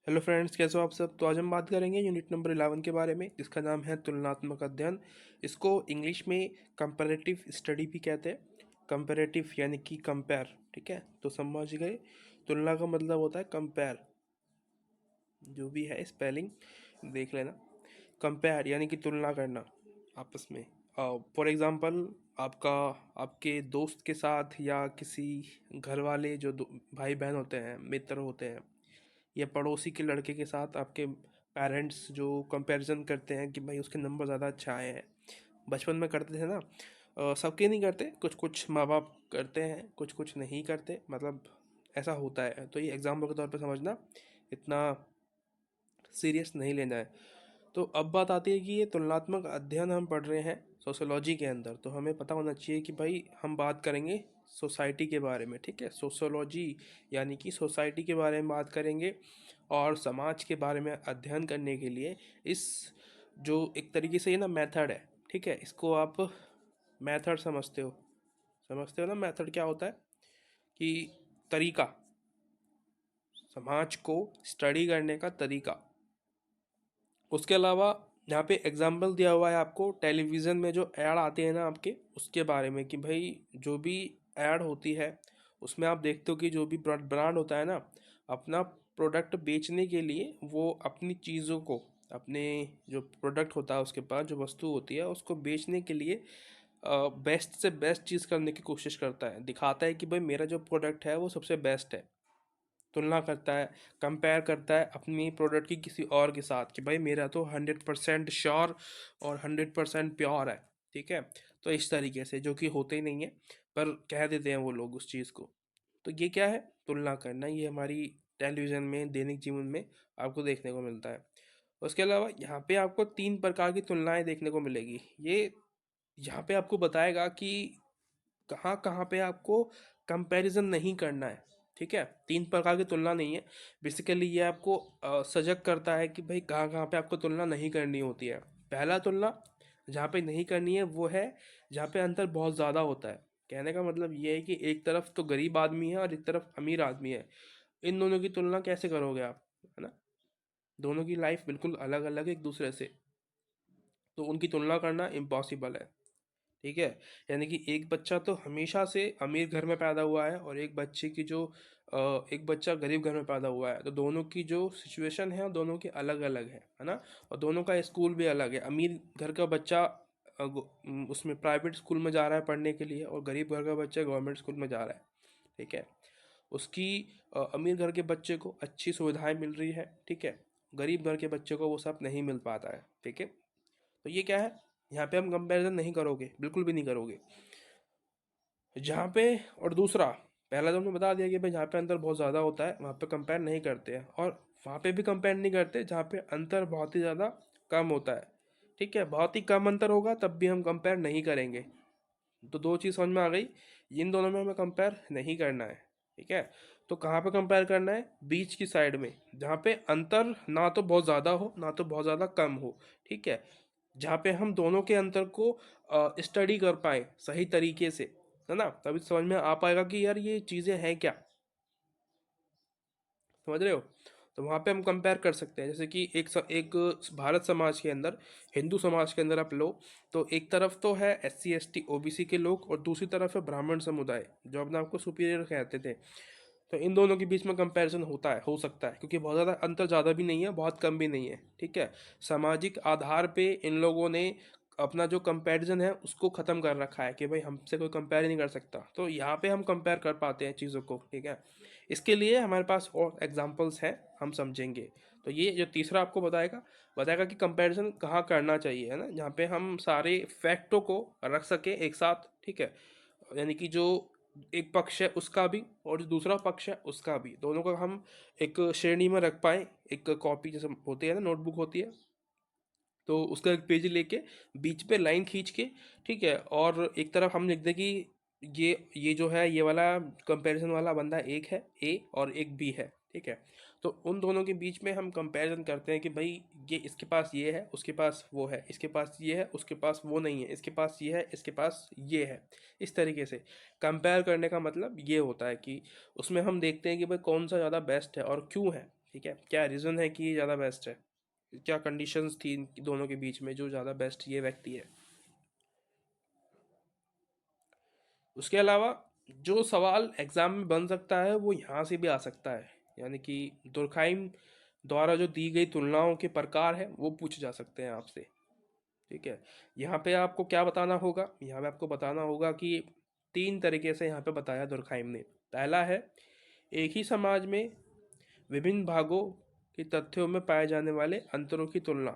Hello friends, कैसे हो आप सब। तो आज हम बात करेंगे यूनिट नंबर 11 के बारे में, जिसका नाम है तुलनात्मक अध्ययन। इसको इंग्लिश में कंपैरेटिव स्टडी भी कहते हैं। कंपैरेटिव यानी कि कंपेयर, ठीक है। तो समझ गए, तुलना का मतलब होता है कंपेयर। जो भी है स्पेलिंग देख लेना। कंपेयर यानी कि तुलना करना आपस में। फॉर एग्जांपल, आपका आपके दोस्त के साथ या किसी घर वाले जो भाई बहन होते हैं, मित्र होते हैं, या पड़ोसी के लड़के के साथ आपके पेरेंट्स जो कंपैरिजन करते हैं कि भाई उसके नंबर ज़्यादा अच्छा आए हैं। बचपन में करते थे ना। सबके नहीं करते, कुछ कुछ माँ बाप करते हैं, कुछ कुछ नहीं करते, मतलब ऐसा होता है। तो ये एग्जाम्पल के तौर पे समझना, इतना सीरियस नहीं लेना है। तो अब बात आती है कि ये तुलनात्मक अध्ययन हम पढ़ रहे हैं सोशियोलॉजी के अंदर, तो हमें पता होना चाहिए कि भाई हम बात करेंगे सोसाइटी के बारे में, ठीक है। सोशियोलॉजी यानी कि सोसाइटी के बारे में बात करेंगे, और समाज के बारे में अध्ययन करने के लिए इस जो एक तरीके से ये ना मेथड है, ठीक है। इसको आप मेथड समझते हो ना। मेथड क्या होता है कि तरीका, समाज को स्टडी करने का तरीका। उसके अलावा यहाँ पे एग्जाम्पल दिया हुआ है आपको, टेलीविज़न में जो ऐड आते हैं ना आपके, उसके बारे में कि भाई जो भी ऐड होती है उसमें आप देखते हो कि जो भी ब्रांड होता है ना, अपना प्रोडक्ट बेचने के लिए वो अपनी चीज़ों को, अपने जो प्रोडक्ट होता है उसके पास जो वस्तु होती है उसको बेचने के लिए बेस्ट से बेस्ट चीज़ करने की कोशिश करता है, दिखाता है कि भाई मेरा जो प्रोडक्ट है वो सबसे बेस्ट है। तुलना करता है, कंपेयर करता है अपनी प्रोडक्ट की किसी और के साथ कि भाई मेरा तो 100% श्योर और 100% प्योर है, ठीक है। तो इस तरीके से, जो कि होते ही नहीं है पर कह देते हैं वो लोग उस चीज़ को। तो ये क्या है, तुलना करना। ये हमारी टेलीविज़न में, दैनिक जीवन में आपको देखने को मिलता है। उसके अलावा यहाँ पे आपको 3 प्रकार की तुलनाएं देखने को मिलेगी। ये यहाँ पे आपको बताएगा कि कहाँ कहाँ पे आपको कंपैरिजन नहीं करना है, ठीक है। 3 प्रकार की तुलना नहीं है, बेसिकली ये आपको सजग करता है कि भाई कहाँ कहाँ पे आपको तुलना नहीं करनी होती है। पहला तुलना जहाँ पे नहीं करनी है वो है जहाँ पे अंतर बहुत ज़्यादा होता है। कहने का मतलब ये है कि एक तरफ तो गरीब आदमी है और एक तरफ अमीर आदमी है, इन दोनों की तुलना कैसे करोगे आप, है ना। दोनों की लाइफ बिल्कुल अलग अलग है एक दूसरे से, तो उनकी तुलना करना इम्पॉसिबल है, ठीक है। यानी कि एक बच्चा तो हमेशा से अमीर घर में पैदा हुआ है और एक बच्चे की जो एक बच्चा गरीब घर में पैदा हुआ है, तो दोनों की जो सिचुएशन है दोनों की अलग अलग है ना। और दोनों का स्कूल भी अलग है। अमीर घर का बच्चा उसमें प्राइवेट स्कूल में जा रहा है पढ़ने के लिए, और गरीब घर का बच्चा गवर्नमेंट स्कूल में जा रहा है, ठीक है। उसकी अमीर घर के बच्चे को अच्छी सुविधाएं मिल रही है, ठीक है। गरीब घर के बच्चे को वो सब नहीं मिल पाता है, ठीक है। तो ये क्या है, यहाँ पे हम कंपैरिजन नहीं करोगे, बिल्कुल भी नहीं करोगे जहाँ पे। और दूसरा, पहला तो हमने बता दिया कि भाई जहाँ पे अंतर बहुत ज़्यादा होता है वहाँ पे कंपेयर नहीं करते हैं, और वहाँ पे भी कंपेयर नहीं करते जहाँ पे अंतर बहुत ही ज़्यादा कम होता है, ठीक है। बहुत ही कम अंतर होगा तब भी हम कंपेयर नहीं करेंगे। तो दो चीज़ समझ में आ गई, इन दोनों में हमें कंपेयर नहीं करना है, ठीक है। तो कहाँ पे कंपेयर करना है, बीच की साइड में, जहाँ पे अंतर ना तो बहुत ज़्यादा हो ना तो बहुत ज़्यादा कम हो, ठीक है। जहाँ पे हम दोनों के अंतर को स्टडी कर पाए सही तरीके से, है ना, तभी समझ में आ पाएगा कि यार ये चीज़ें हैं क्या, समझ रहे हो। तो वहाँ पे हम कंपेयर कर सकते हैं, जैसे कि एक भारत समाज के अंदर, हिंदू समाज के अंदर आप लो, तो एक तरफ तो है SC ST OBC के लोग, और दूसरी तरफ है ब्राह्मण समुदाय जो अपने आपको सुपीरियर कहते थे। तो इन दोनों के बीच में कंपैरिजन होता है, हो सकता है, क्योंकि बहुत ज़्यादा अंतर ज़्यादा भी नहीं है, बहुत कम भी नहीं है, ठीक है। सामाजिक आधार पे इन लोगों ने अपना जो कंपैरिजन है उसको ख़त्म कर रखा है कि भाई हमसे कोई कंपेयर ही नहीं कर सकता, तो यहाँ पे हम कंपेयर कर पाते हैं चीज़ों को, ठीक है। इसके लिए हमारे पास और एग्जांपल्स हैं, हम समझेंगे। तो ये जो तीसरा आपको बताएगा बताएगा कि कंपैरिजन कहाँ करना चाहिए, है ना, जहाँ पे हम सारे फैक्टों को रख सके एक साथ, ठीक है। यानी कि जो एक पक्ष है उसका भी और जो दूसरा पक्ष है उसका भी, दोनों का हम एक श्रेणी में रख पाए। एक कॉपी जैसे होती है ना, नोटबुक होती है, तो उसका एक पेज लेके बीच पे लाइन खींच के, ठीक है, और एक तरफ हम लिख दें कि ये जो है ये वाला कंपैरिजन वाला बंदा एक है, ए, और एक बी है, ठीक है। तो उन दोनों के बीच में हम कंपैरिजन करते हैं कि भाई ये इसके पास ये है, उसके पास वो है, इसके पास ये है, उसके पास वो नहीं है, इसके पास ये है, इसके पास ये है। इस तरीके से कंपेयर करने का मतलब ये होता है कि उसमें हम देखते हैं कि भाई कौन सा ज़्यादा बेस्ट है और क्यों है, ठीक है, क्या रीज़न है कि ये ज़्यादा बेस्ट है, क्या कंडीशंस थी इन दोनों के बीच में जो ज़्यादा बेस्ट ये व्यक्ति है। उसके अलावा जो सवाल एग्ज़ाम में बन सकता है वो यहाँ से भी आ सकता है, यानी कि दुर्खाइम द्वारा जो दी गई तुलनाओं के प्रकार है वो पूछे जा सकते हैं आपसे। ठीक है, यहाँ पे आपको क्या बताना होगा, यहाँ पे आपको बताना होगा कि तीन तरीके से यहाँ पे बताया दुर्खाइम ने। पहला है, एक ही समाज में विभिन्न भागों के तथ्यों में पाए जाने वाले अंतरों की तुलना।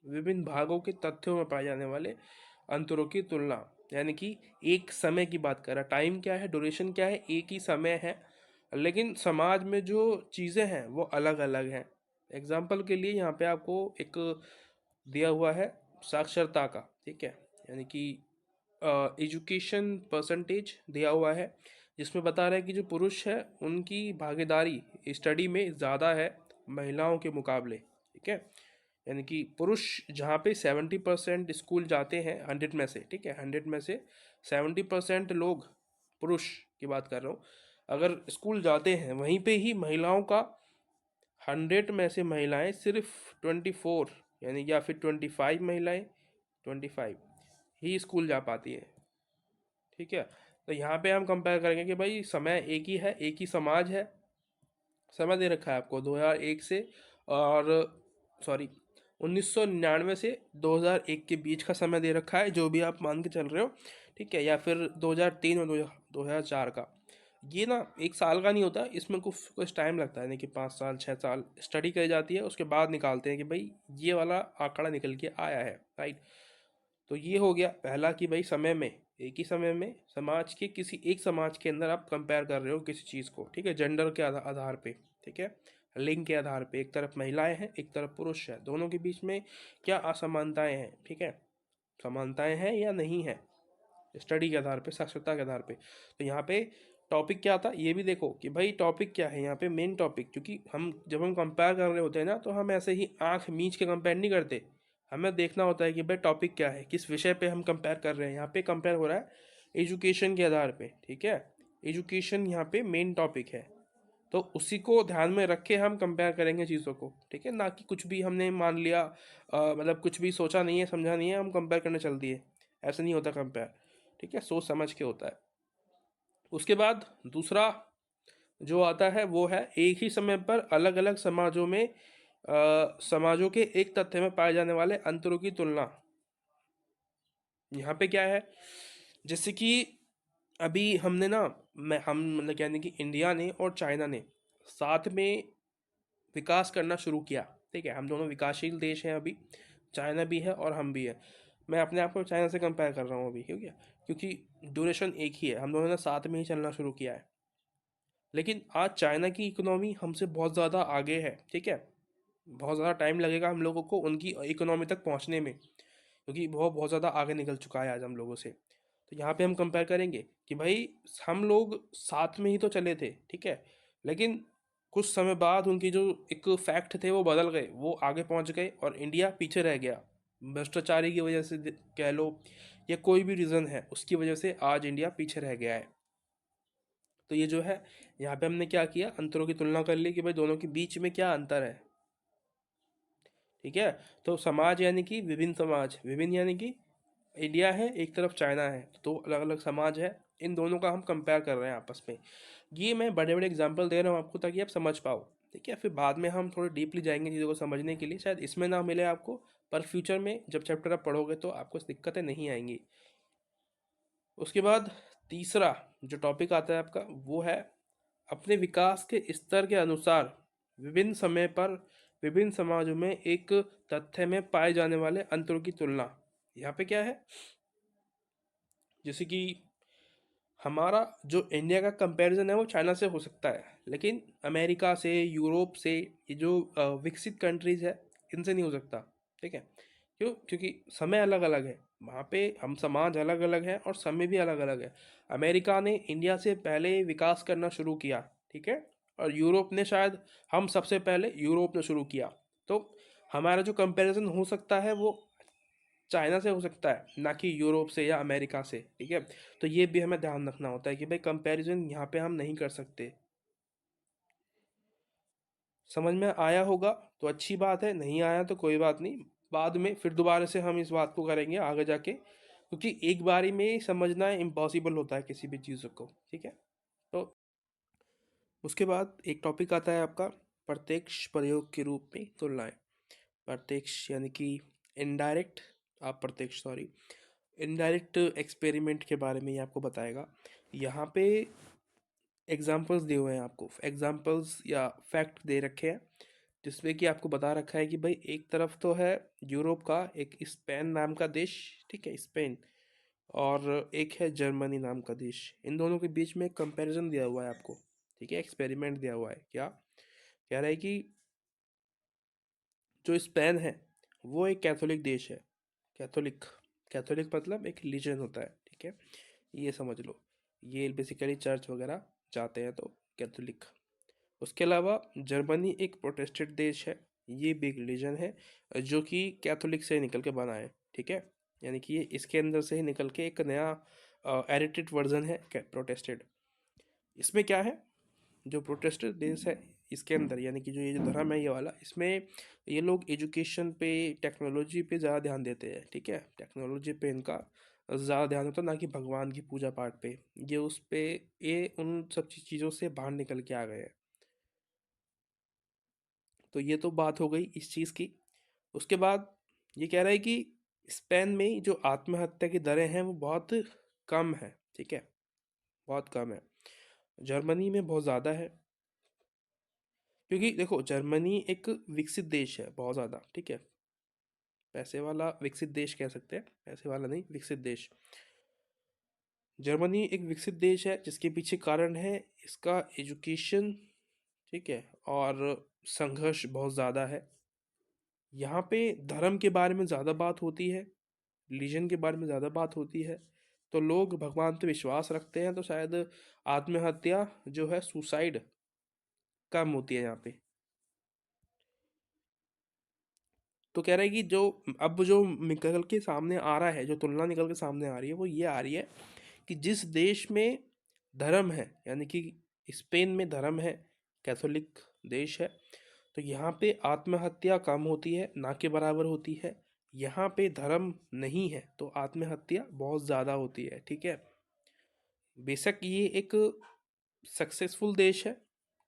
विभिन्न भागों के तथ्यों में पाए जाने वाले अंतरों की तुलना, यानी कि एक समय की बात कर रहा है, टाइम क्या है, ड्यूरेशन क्या है, एक ही समय है, लेकिन समाज में जो चीज़ें हैं वो अलग अलग हैं। एग्जाम्पल के लिए यहाँ पे आपको एक दिया हुआ है साक्षरता का, ठीक है, यानी कि एजुकेशन परसेंटेज दिया हुआ है, जिसमें बता रहा है कि जो पुरुष है उनकी भागीदारी स्टडी में ज़्यादा है महिलाओं के मुकाबले। ठीक है, यानी कि पुरुष जहाँ पे 70% स्कूल जाते हैं 100 में से, ठीक है, 100 में से 70% लोग, पुरुष की बात कर रहा हूँ, अगर स्कूल जाते हैं, वहीं पे ही महिलाओं का 100 में से महिलाएं सिर्फ 24, यानी या फिर 25 महिलाएं, 25 ही स्कूल जा पाती है। ठीक है, तो यहाँ पे हम कंपेयर करेंगे कि भाई समय एक ही है, एक ही समाज है, समय दे रखा है आपको 2001 से, और सॉरी 1999 से 2001 के बीच का समय दे रखा है, जो भी आप मान के चल रहे हो। ठीक है, या फिर 2003 और 2004 का। ये ना एक साल का नहीं होता, इसमें कुछ कुछ टाइम लगता है, यानी कि 5 साल 6 साल स्टडी करी जाती है, उसके बाद निकालते हैं कि भाई ये वाला आंकड़ा निकल के आया है, राइट। तो ये हो गया पहला कि भाई समय में, एक ही समय में समाज के किसी एक समाज के अंदर आप कंपेयर कर रहे हो किसी चीज़ को, ठीक है, जेंडर के आधार पे, ठीक है, लिंग के आधार पे, एक तरफ महिलाएं हैं एक तरफ पुरुष है, दोनों के बीच में क्या असमानताएं हैं, ठीक है, समानताएं हैं या नहीं है, स्टडी के आधार पे, साक्षरता के आधार पे। तो यहाँ पे टॉपिक क्या था ये भी देखो कि भाई टॉपिक क्या है यहाँ पे, मेन टॉपिक, क्योंकि हम जब हम कंपेयर कर रहे होते हैं ना, तो हम ऐसे ही आंख मीच के कंपेयर नहीं करते, हमें देखना होता है कि भाई टॉपिक क्या है, किस विषय पे हम कंपेयर कर रहे हैं। यहाँ पे कंपेयर हो रहा है एजुकेशन के आधार पे, ठीक है, एजुकेशन यहाँ पे मेन टॉपिक है, तो उसी को ध्यान में रख के हम कंपेयर करेंगे चीज़ों को, ठीक है, ना कि कुछ भी हमने मान लिया, मतलब कुछ भी सोचा नहीं है समझा नहीं है, हम कंपेयर करने चल दिए, ऐसा नहीं होता कंपेयर, ठीक है, सोच समझ के होता है। उसके बाद दूसरा जो आता है वो है एक ही समय पर अलग अलग समाजों में समाजों के एक तथ्य में पाए जाने वाले अंतरों की तुलना। यहाँ पे क्या है, जैसे कि अभी हमने ना, मैं हम मतलब यानी कि इंडिया ने और चाइना ने साथ में विकास करना शुरू किया, ठीक है, हम दोनों विकासशील देश हैं अभी, चाइना भी है और हम भी है। मैं अपने आप को चाइना से कंपेयर कर रहा हूँ अभी, क्यों क्या, क्योंकि ड्यूरेशन एक ही है, हम दोनों ने साथ में ही चलना शुरू किया है। लेकिन आज चाइना की इकोनॉमी हमसे बहुत ज़्यादा आगे है, ठीक है, बहुत ज़्यादा टाइम लगेगा हम लोगों को उनकी इकोनॉमी तक पहुंचने में, क्योंकि वो बहुत ज़्यादा आगे निकल चुका है आज हम लोगों से। तो यहाँ पे हम कंपेयर करेंगे कि भाई हम लोग साथ में ही तो चले थे, ठीक है, लेकिन कुछ समय बाद उनकी जो एक फैक्ट थे वो बदल गए, वो आगे पहुँच गए और इंडिया पीछे रह गया, भ्रष्टाचारी की वजह से कह लो, या कोई भी रीज़न है उसकी वजह से आज इंडिया पीछे रह गया है। तो ये जो है, यहाँ पे हमने क्या किया, अंतरों की तुलना कर ली कि भाई दोनों के बीच में क्या अंतर है। ठीक है, तो समाज यानी कि विभिन्न समाज, विभिन्न यानी कि इंडिया है एक तरफ चाइना है, तो अलग अलग समाज है, इन दोनों का हम कंपेयर कर रहे हैं आपस में। ये मैं बड़े बड़े एग्जांपल दे रहा हूँ आपको ताकि आप समझ पाओ, ठीक है, फिर बाद में हम थोड़े डीपली जाएंगे चीज़ों को समझने के लिए, शायद इसमें ना मिले आपको, पर फ्यूचर में जब चैप्टर आप पढ़ोगे तो आपको दिक्कतें नहीं आएंगी। उसके बाद तीसरा जो टॉपिक आता है आपका वो है अपने विकास के स्तर के अनुसार विभिन्न समय पर विभिन्न समाजों में एक तथ्य में पाए जाने वाले अंतरों की तुलना। यहाँ पे क्या है, जैसे कि हमारा जो इंडिया का कंपैरिजन है वो चाइना से हो सकता है, लेकिन अमेरिका से, यूरोप से, ये जो विकसित कंट्रीज है इनसे नहीं हो सकता। ठीक है, क्यों, क्योंकि समय अलग अलग है, वहाँ पे हम समाज अलग अलग है और समय भी अलग अलग है। अमेरिका ने इंडिया से पहले विकास करना शुरू किया, ठीक है, और यूरोप ने शायद हम सबसे पहले यूरोप ने शुरू किया। तो हमारा जो कंपैरिजन हो सकता है वो चाइना से हो सकता है, ना कि यूरोप से या अमेरिका से, ठीक है। तो ये भी हमें ध्यान रखना होता है कि भाई कंपैरिजन यहाँ पे हम नहीं कर सकते। समझ में आया होगा तो अच्छी बात है, नहीं आया तो कोई बात नहीं, बाद में फिर दोबारा से हम इस बात को करेंगे आगे जाके, क्योंकि एक बारी में समझना इम्पॉसिबल होता है किसी भी चीज़ को, ठीक है। तो उसके बाद एक टॉपिक आता है आपका प्रत्यक्ष प्रयोग के रूप में तुलनाएं। प्रत्यक्ष यानी कि इनडायरेक्ट, आप प्रत्यक्ष सॉरी, इनडायरेक्ट एक्सपेरिमेंट के बारे में ये आपको बताएगा। यहाँ पे एग्जाम्पल्स दिए हुए हैं आपको, एग्जाम्पल्स या फैक्ट दे रखे हैं, जिसमें कि आपको बता रखा है कि भाई एक तरफ तो है यूरोप का एक स्पेन नाम का देश, ठीक है, स्पेन, और एक है जर्मनी नाम का देश। इन दोनों के बीच में कंपैरिजन दिया हुआ है आपको, ठीक है, एक्सपेरिमेंट दिया हुआ है। क्या कह रहा है कि जो स्पेन है वो एक कैथोलिक देश है। कैथोलिक, कैथोलिक मतलब एक रिलीजन होता है, ठीक है, ये समझ लो। ये बेसिकली चर्च वगैरह जाते हैं तो कैथोलिक। उसके अलावा जर्मनी एक प्रोटेस्टेंट देश है, ये भी एक रिलीजन है जो कि कैथोलिक से निकल के बना है, ठीक है, यानी कि ये इसके अंदर से ही निकल के एक नया एडिटेड वर्जन है प्रोटेस्टेंट। इसमें क्या है, जो प्रोटेस्टेंट देश है इसके अंदर, यानी कि जो ये जो धर्म है ये वाला, इसमें ये लोग एजुकेशन पे, टेक्नोलॉजी पे ज़्यादा ध्यान देते हैं, ठीक है, टेक्नोलॉजी पे इनका ज़्यादा ध्यान होता है, ना कि भगवान की पूजा पाठ पे। ये उस पे, ये उन सब चीज़ों से बाहर निकल के आ गए हैं। तो ये तो बात हो गई इस चीज़ की। उसके बाद ये कह रहा है कि स्पेन में जो आत्महत्या की दरें हैं वो बहुत कम है, ठीक है, बहुत कम है। जर्मनी में बहुत ज़्यादा है, क्योंकि देखो जर्मनी एक विकसित देश है बहुत ज़्यादा, ठीक है, पैसे वाला विकसित देश कह सकते हैं, पैसे वाला नहीं, विकसित देश। जर्मनी एक विकसित देश है जिसके पीछे कारण है इसका एजुकेशन, ठीक है, और संघर्ष बहुत ज़्यादा है। यहाँ पे धर्म के बारे में ज़्यादा बात होती है, रिलीजन के बारे में ज़्यादा बात होती है, तो लोग भगवान पे विश्वास रखते हैं, तो शायद आत्महत्या जो है, सुसाइड, कम होती है यहाँ पे। तो कह रहा है कि जो अब जो निकल के सामने आ रहा है, जो तुलना निकल के सामने आ रही है वो ये आ रही है कि जिस देश में धर्म है, यानी कि स्पेन में धर्म है, कैथोलिक देश है, तो यहाँ पे आत्महत्या कम होती है, ना के बराबर होती है। यहाँ पे धर्म नहीं है तो आत्महत्या बहुत ज़्यादा होती है, ठीक है। बेशक ये एक सक्सेसफुल देश है,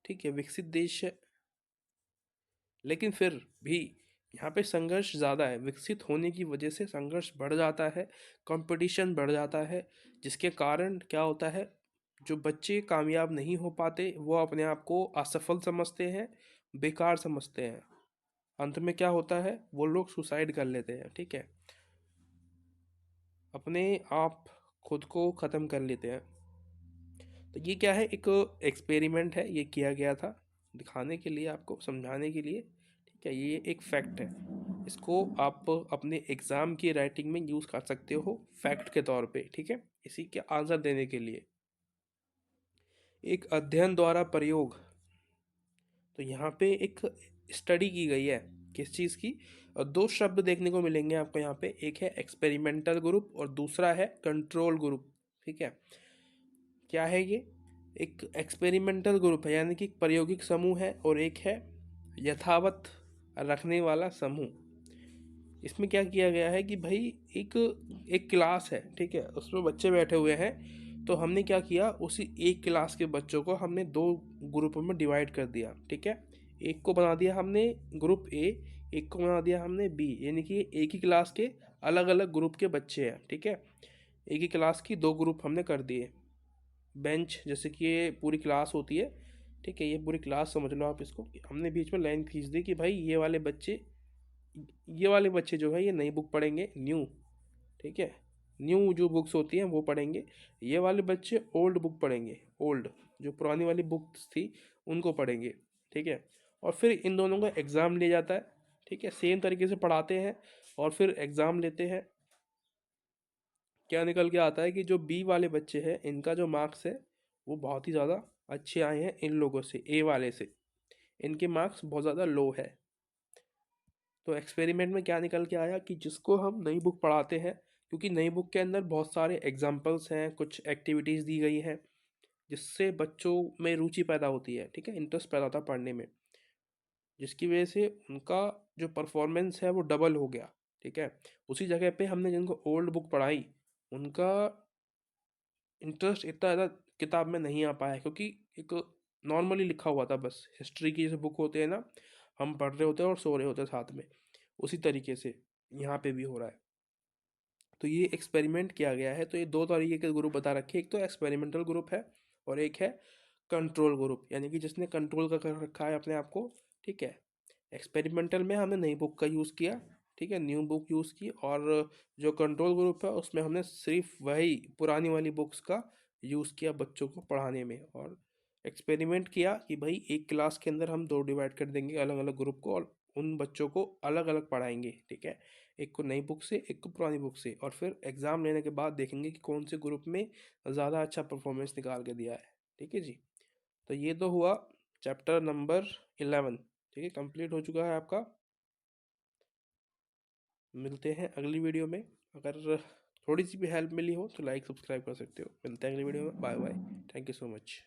ठीक है, विकसित देश है, लेकिन फिर भी यहाँ पे संघर्ष ज़्यादा है। विकसित होने की वजह से संघर्ष बढ़ जाता है, कंपटीशन बढ़ जाता है, जिसके कारण क्या होता है, जो बच्चे कामयाब नहीं हो पाते वो अपने आप को असफल समझते हैं, बेकार समझते हैं। अंत में क्या होता है, वो लोग सुसाइड कर लेते हैं, ठीक है, अपने आप खुद को ख़त्म कर लेते हैं। तो ये क्या है, एक एक्सपेरिमेंट है, ये किया गया था दिखाने के लिए, आपको समझाने के लिए, ठीक है, ये एक फैक्ट है। इसको आप अपने एग्ज़ाम की राइटिंग में यूज़ कर सकते हो फैक्ट के तौर पे, ठीक है, इसी के आंसर देने के लिए। एक अध्ययन द्वारा प्रयोग, तो यहाँ पे एक स्टडी की गई है, किस चीज़ की, और दो शब्द देखने को मिलेंगे आपको यहाँ पे, एक है एक्सपेरिमेंटल ग्रुप और दूसरा है कंट्रोल ग्रुप, ठीक है। क्या है ये, एक एक्सपेरिमेंटल ग्रुप है यानी कि एक प्रायोगिक समूह है, और एक है यथावत रखने वाला समूह। इसमें क्या किया गया है कि भाई एक एक क्लास है, ठीक है, उसमें बच्चे बैठे हुए हैं, तो हमने क्या किया, उसी एक क्लास के बच्चों को हमने दो ग्रुपों में डिवाइड कर दिया, ठीक है। एक को बना दिया हमने ग्रुप ए, एक को बना दिया हमने बी, यानी कि एक ही क्लास के अलग अलग ग्रुप के बच्चे हैं, ठीक है, एक ही क्लास की दो ग्रुप हमने कर दिए। बेंच जैसे कि ये पूरी क्लास होती है, ठीक है, ये पूरी क्लास समझ लो आप इसको, हमने बीच में लाइन खींच दी कि भाई ये वाले बच्चे जो है ये नई बुक पढ़ेंगे, न्यू, ठीक है, न्यू जो बुक्स होती हैं वो पढ़ेंगे। ये वाले बच्चे ओल्ड बुक पढ़ेंगे, ओल्ड जो पुरानी वाली बुक्स थी उनको पढ़ेंगे, ठीक है। और फिर इन दोनों का एग्ज़ाम लिया जाता है, ठीक है, सेम तरीके से पढ़ाते हैं और फिर एग्ज़ाम लेते हैं। क्या निकल के आता है कि जो बी वाले बच्चे हैं इनका जो मार्क्स है वो बहुत ही ज़्यादा अच्छे आए हैं इन लोगों से, ए वाले से इनके मार्क्स बहुत ज़्यादा लो है। तो एक्सपेरिमेंट में क्या निकल के आया कि जिसको हम नई बुक पढ़ाते हैं, क्योंकि नई बुक के अंदर बहुत सारे एग्जाम्पल्स हैं, कुछ एक्टिविटीज़ दी गई हैं, जिससे बच्चों में रुचि पैदा होती है, ठीक है, इंटरेस्ट पैदा होता है पढ़ने में। जिसकी वजह से उनका जो परफॉर्मेंस है वो डबल हो गया। ठीक है, उसी जगह पे हमने जिनको ओल्ड बुक पढ़ाई उनका इंटरेस्ट इतना ज़्यादा किताब में नहीं आ पाया, क्योंकि एक नॉर्मली लिखा हुआ था, बस हिस्ट्री की जैसे बुक होते हैं ना, हम पढ़ रहे होते हैं और सो रहे होते हैं साथ में, उसी तरीके से यहाँ पे भी हो रहा है। तो ये एक्सपेरिमेंट किया गया है। तो ये दो तरीके के ग्रुप बता रखे हैं, एक तो एक्सपेरिमेंटल ग्रुप है और एक है कंट्रोल ग्रुप, यानी कि जिसने कंट्रोल का कर रखा है अपने आप को। ठीक है, एक्सपेरिमेंटल में हमने नई बुक का यूज़ किया, ठीक है, न्यू बुक यूज़ की, और जो कंट्रोल ग्रुप है उसमें हमने सिर्फ वही पुरानी वाली बुक्स का यूज़ किया बच्चों को पढ़ाने में। और एक्सपेरिमेंट किया कि भाई एक क्लास के अंदर हम दो डिवाइड कर देंगे अलग अलग ग्रुप को, और उन बच्चों को अलग अलग पढ़ाएंगे। ठीक है, एक को नई बुक से, एक को पुरानी बुक से, और फिर एग्ज़ाम लेने के बाद देखेंगे कि कौन से ग्रुप में ज़्यादा अच्छा परफॉर्मेंस निकाल के दिया है। ठीक है जी, तो ये तो हुआ चैप्टर नंबर 11। ठीक है, कंप्लीट हो चुका है आपका। मिलते हैं अगली वीडियो में। अगर थोड़ी सी भी हेल्प मिली हो तो लाइक सब्सक्राइब कर सकते हो। मिलते हैं अगली वीडियो में। Bye bye, thank you so much.